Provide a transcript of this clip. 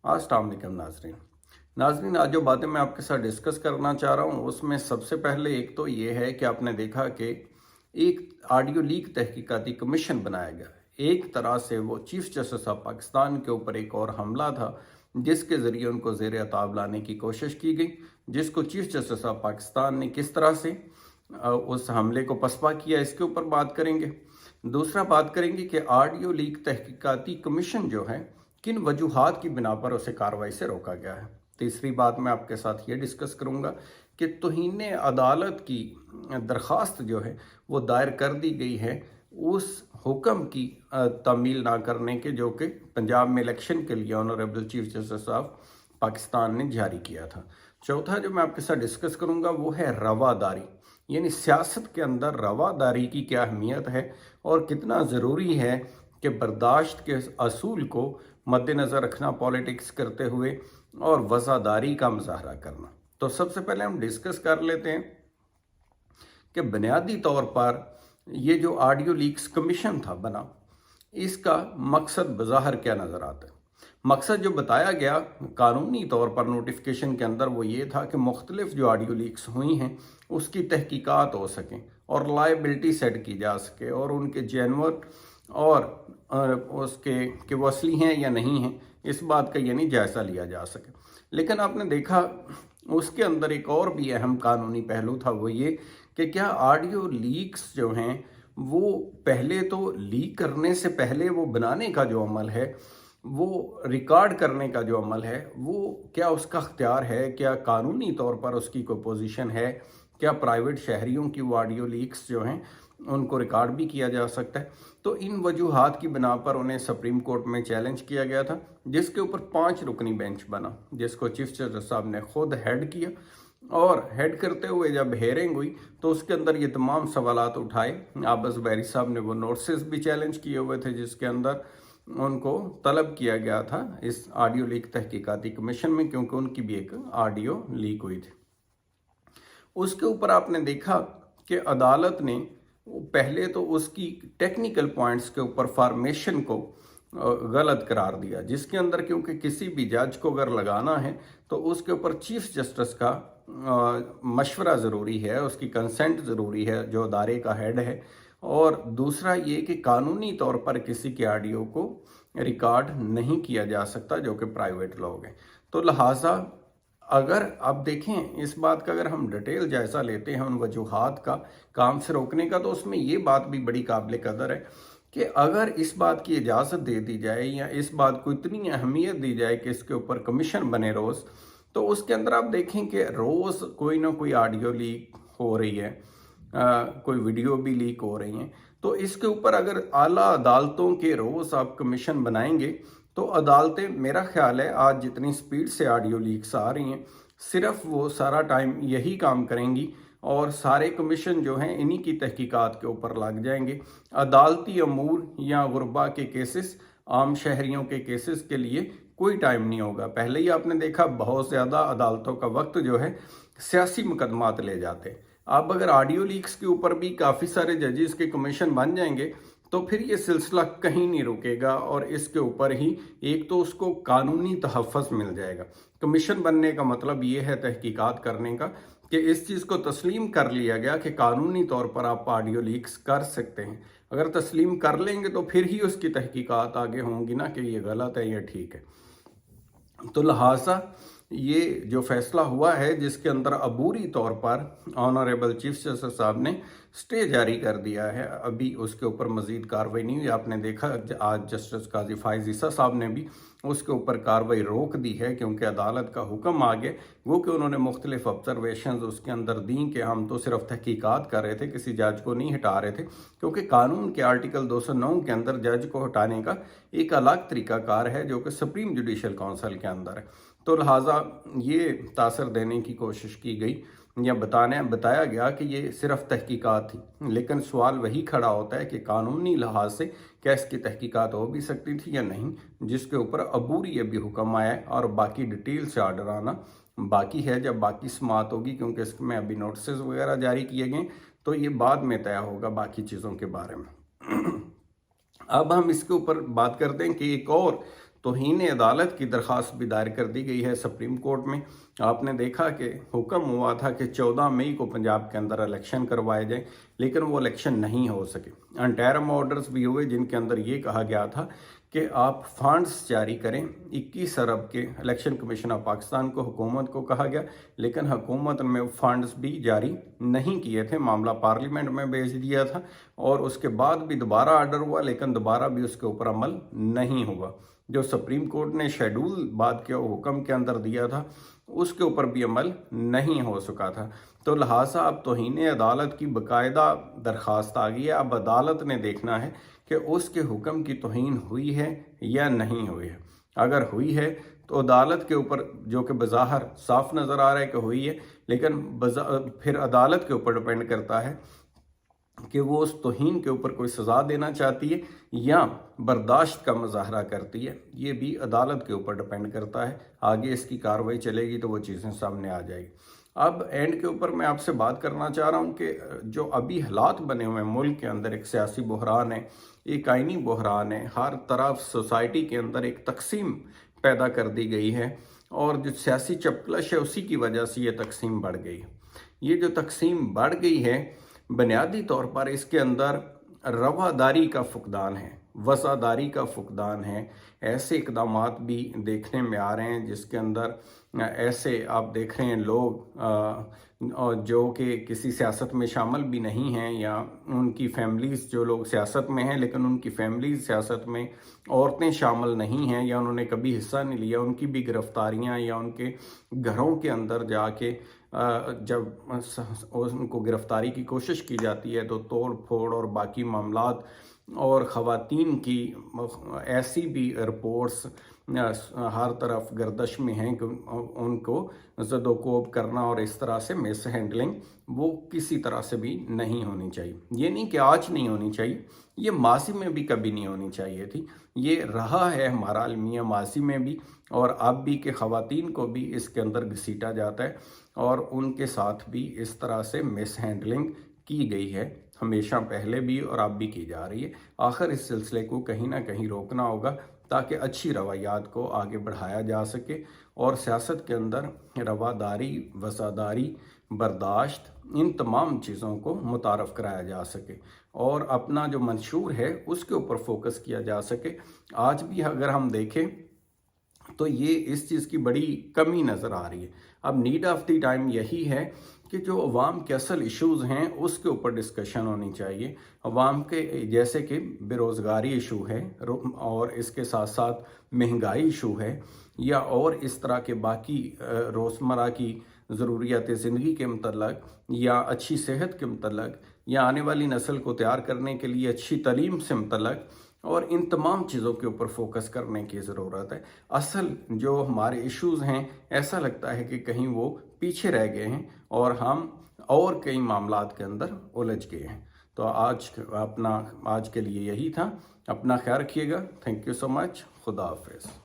अस्सलाम वालेकुम नाजरीन, आज जो बातें मैं आपके साथ डिस्कस करना चाह रहा हूँ उसमें सबसे पहले एक तो ये है कि आपने देखा कि एक ऑडियो लीक तहकीकाती कमीशन बनाया गया। एक तरह से वो चीफ जस्टिस ऑफ पाकिस्तान के ऊपर एक और हमला था जिसके ज़रिए उनको ज़ेर अताब लाने की कोशिश की गई, जिसको चीफ जस्टिस ऑफ पाकिस्तान ने किस तरह से उस हमले को पसपा किया, इसके ऊपर बात करेंगे। दूसरा बात करेंगे कि ऑडियो लीक तहकीकाती कमीशन जो है किन वजूहात की बिना पर उसे कार्रवाई से रोका गया है। तीसरी बात मैं आपके साथ ये डिस्कस करूंगा कि तौहीन अदालत की दरख्वास्त जो है वो दायर कर दी गई है उस हुक्म की तामील ना करने के जो कि पंजाब में इलेक्शन के लिए honourable chief justice of Pakistan ने जारी किया था। चौथा जो मैं आपके साथ डिस्कस करूंगा वो है रवादारी, यानी सियासत के अंदर रवादारी की क्या अहमियत है और कितना ज़रूरी है कि बर्दाश्त के असूल को मद्देनज़र रखना पॉलिटिक्स करते हुए और वज़ादारी का मुजाहरा करना। तो सबसे पहले हम डिस्कस कर लेते हैं कि बुनियादी तौर पर ये जो ऑडियो लीक्स कमीशन था बना, इसका मकसद बज़ाहिर क्या नज़र आता है। मकसद जो बताया गया कानूनी तौर पर नोटिफिकेशन के अंदर वो ये था कि मुख्तलिफ जो ऑडियो लीक्स हुई हैं उसकी तहकीकात हो सकें और लायबिलिटी सेट की जा सके और उनके जेन्युइन और उसके कि वो असली हैं या नहीं हैं इस बात का यानी जायज़ा लिया जा सके। लेकिन आपने देखा उसके अंदर एक और भी अहम कानूनी पहलू था, वो ये कि क्या ऑडियो लीक्स जो हैं वो पहले तो लीक करने से पहले वो बनाने का जो अमल है, वो रिकॉर्ड करने का जो अमल है, वो क्या उसका अख्तियार है, क्या कानूनी तौर पर उसकी कोई पोजीशन है, क्या प्राइवेट शहरियों की वो ऑडियो लीक्स जो हैं उनको रिकॉर्ड भी किया जा सकता है। तो इन वजूहात की बिना पर उन्हें सुप्रीम कोर्ट में चैलेंज किया गया था, जिसके ऊपर 5 रुकनी बेंच बना, जिसको चीफ जस्टिस साहब ने खुद हेड किया। और हेड करते हुए जब हेयरिंग हुई तो उसके अंदर ये तमाम सवालात उठाए। आबस बैरी साहब ने वो नोटिस भी चैलेंज किए हुए थे जिसके अंदर उनको तलब किया गया था इस ऑडियो लीक तहकीकाती कमीशन में, क्योंकि उनकी भी एक ऑडियो लीक हुई थी। उसके ऊपर आपने देखा कि अदालत ने पहले तो उसकी टेक्निकल पॉइंट्स के ऊपर फॉर्मेशन को गलत करार दिया, जिसके अंदर क्योंकि किसी भी जज को अगर लगाना है तो उसके ऊपर चीफ जस्टिस का मशवरा ज़रूरी है, उसकी कंसेंट ज़रूरी है जो अदारे का हेड है। और दूसरा ये कि कानूनी तौर पर किसी के ऑडियो को रिकॉर्ड नहीं किया जा सकता जो कि प्राइवेट लोग हैं। तो लिहाजा अगर आप देखें इस बात का, अगर हम डिटेल जायज़ा लेते हैं उन वजूहात का काम से रोकने का, तो उसमें ये बात भी बड़ी काबिल कदर है कि अगर इस बात की इजाज़त दे दी जाए या इस बात को इतनी अहमियत दी जाए कि इसके ऊपर कमीशन बने रोज़, तो उसके अंदर आप देखें कि रोज़ कोई ना कोई ऑडियो लीक हो रही है, कोई वीडियो भी लीक हो रही हैं। तो इसके ऊपर अगर आला अदालतों के रोज़ आप कमीशन बनाएंगे तो अदालतें, मेरा ख्याल है आज जितनी स्पीड से ऑडियो लीक्स आ रही हैं, सिर्फ वो सारा टाइम यही काम करेंगी और सारे कमीशन जो हैं इन्हीं की तहकीकात के ऊपर लग जाएंगे। अदालती अमूर या गुरबा के केसेस, आम शहरियों के केसेस के लिए कोई टाइम नहीं होगा। पहले ही आपने देखा बहुत ज़्यादा अदालतों का वक्त जो है सियासी मुकदमात ले जाते। अब अगर ऑडियो लीक्स के ऊपर भी काफ़ी सारे जजेस के कमीशन बन जाएंगे तो फिर ये सिलसिला कहीं नहीं रुकेगा और इसके ऊपर ही एक तो उसको कानूनी तहफ़्फ़ुज़ मिल जाएगा। कमीशन बनने का मतलब ये है तहकीकात करने का कि इस चीज़ को तस्लीम कर लिया गया कि कानूनी तौर पर आप ऑडियो लीक्स कर सकते हैं। अगर तस्लीम कर लेंगे तो फिर ही उसकी तहकीकात आगे होंगी ना कि ये गलत है या ठीक है। तो लिहाजा ये जो फैसला हुआ है जिसके अंदर अबूरी तौर पर ऑनरेबल चीफ जस्टिस साहब ने स्टे जारी कर दिया है, अभी उसके ऊपर मजीद कार्रवाई नहीं हुई। आपने देखा आज जस्टिस काजी फायज़ ईसा साहब ने भी उसके ऊपर कार्रवाई रोक दी है क्योंकि अदालत का हुक्म आ गया वो कि उन्होंने मुख्तलिफ ऑब्जर्वेशन उसके अंदर दी कि हम तो सिर्फ तहकीकात कर रहे थे, किसी जज को नहीं हटा रहे थे, क्योंकि कानून के आर्टिकल 209 के अंदर जज को हटाने का एक अलग तरीकाकार है जो कि सुप्रीम जुडिशल काउंसिल के अंदर है। तो लिहाजा ये तासर देने की कोशिश की गई या बताया गया कि ये सिर्फ तहकीकात थी, लेकिन सवाल वही खड़ा होता है कि कानूनी लिहाज से क्या इसकी तहकीकात हो भी सकती थी या नहीं, जिसके ऊपर अबूरी अभी हुक्म आया है और बाकी डिटेल से आर्डर आना बाकी है। जब बाकी समाअत होगी, क्योंकि इसमें अभी नोटिस वगैरह जारी किए गए, तो ये बाद में तय होगा बाकी चीज़ों के बारे में। अब हम इसके ऊपर बात करते हैं कि एक और तौहीन अदालत की दरख्वास्त भी दायर कर दी गई है सुप्रीम कोर्ट में। आपने देखा कि हुक्म हुआ था कि 14 मई को पंजाब के अंदर इलेक्शन करवाए जाए, लेकिन वो इलेक्शन नहीं हो सके। इंटरिम ऑर्डर्स भी हुए जिनके अंदर ये कहा गया था कि आप फंड्स जारी करें। 21 अरब के इलेक्शन कमीशन ऑफ पाकिस्तान को, हुकूमत को कहा गया, लेकिन हुकूमत में फंड्स भी जारी नहीं किए थे। मामला पार्लियामेंट में भेज दिया था और उसके बाद भी दोबारा आर्डर हुआ, लेकिन दोबारा भी उसके ऊपर अमल नहीं हुआ। जो सुप्रीम कोर्ट ने शेड्यूल बाद के हुक्म के अंदर दिया था उसके ऊपर भी अमल नहीं हो सका था। तो लिहाजा अब तौहीन अदालत की बाकायदा दरख्वास्त आ गई है। अब अदालत ने देखना है कि उसके हुक्म की तौहीन हुई है या नहीं हुई है। अगर हुई है तो अदालत के ऊपर, जो कि बज़ाहिर साफ नज़र आ रहा है कि हुई है, लेकिन फिर अदालत के ऊपर डिपेंड करता है कि वो उस तौहीन के ऊपर कोई सज़ा देना चाहती है या बर्दाश्त का मुजाहरा करती है। ये भी अदालत के ऊपर डिपेंड करता है। आगे इसकी कार्रवाई चलेगी तो वो चीज़ें सामने आ जाएगी। अब एंड के ऊपर मैं आपसे बात करना चाह रहा हूँ कि जो अभी हालात बने हुए हैं मुल्क के अंदर, एक सियासी बहरान है, एक आइनी बहरान है, हर तरफ सोसाइटी के अंदर एक तकसीम पैदा कर दी गई है और जो सियासी चपकलश है उसी की वजह से ये तकसीम बढ़ गई है। ये जो तकसीम बढ़ गई है बुनियादी तौर पर इसके अंदर रवादारी का फुकदान है, वफादारी का फुकदान है। ऐसे इकदामात भी देखने में आ रहे हैं जिसके अंदर ऐसे आप देख रहे हैं लोग जो कि किसी सियासत में शामिल भी नहीं हैं, या उनकी फैमिलीज़, जो लोग सियासत में हैं लेकिन उनकी फैमिलीज़ सियासत में औरतें शामिल नहीं हैं या उन्होंने कभी हिस्सा नहीं लिया, उनकी भी गिरफ्तारियां या उनके घरों के अंदर जाके जब उनको गिरफ्तारी की कोशिश की जाती है तो तोड़ फोड़ और बाकी मामलात और ख़वातीन की ऐसी भी रिपोर्ट्स हर तरफ गर्दश में हैं कि उनको ज़दोकोब करना और इस तरह से मिस हैंडलिंग वो किसी तरह से भी नहीं होनी चाहिए। ये नहीं कि आज नहीं होनी चाहिए, ये माजी में भी कभी नहीं होनी चाहिए थी। ये रहा है हमारा अलमिया माजी में भी और अब भी कि ख़वातीन को भी इसके अंदर घसीटा जाता है और उनके साथ भी इस तरह से मिस हैंडलिंग की गई है, हमेशा पहले भी और अब भी की जा रही है। आखिर इस सिलसिले को कहीं ना कहीं रोकना होगा ताकि अच्छी रवायात को आगे बढ़ाया जा सके और सियासत के अंदर रवादारी, वफादारी, बर्दाश्त, इन तमाम चीज़ों को मुतारफ़ कराया जा सके और अपना जो मंशूर है उसके ऊपर फोकस किया जा सके। आज भी अगर हम देखें तो ये इस चीज़ की बड़ी कमी नज़र आ रही है। अब नीड ऑफ द टाइम यही है कि जो अवाम के असल इश्यूज़ हैं उसके ऊपर डिस्कशन होनी चाहिए। अवाम के जैसे कि बेरोज़गारी इशू है और इसके साथ साथ महंगाई इशू है, या और इस तरह के बाकी रोज़मर्रा की ज़रूरियात ज़िंदगी के मतलब, या अच्छी सेहत के मतलब, या आने वाली नस्ल को तैयार करने के लिए अच्छी तालीम से मतलब, और इन तमाम चीज़ों के ऊपर फोकस करने की ज़रूरत है। असल जो हमारे इश्यूज़ हैं ऐसा लगता है कि कहीं वो पीछे रह गए हैं और हम और कई मामलात के अंदर उलझ गए हैं। तो आज के लिए यही था। अपना ख्याल रखिएगा। Thank you so much. खुदा हाफिज़।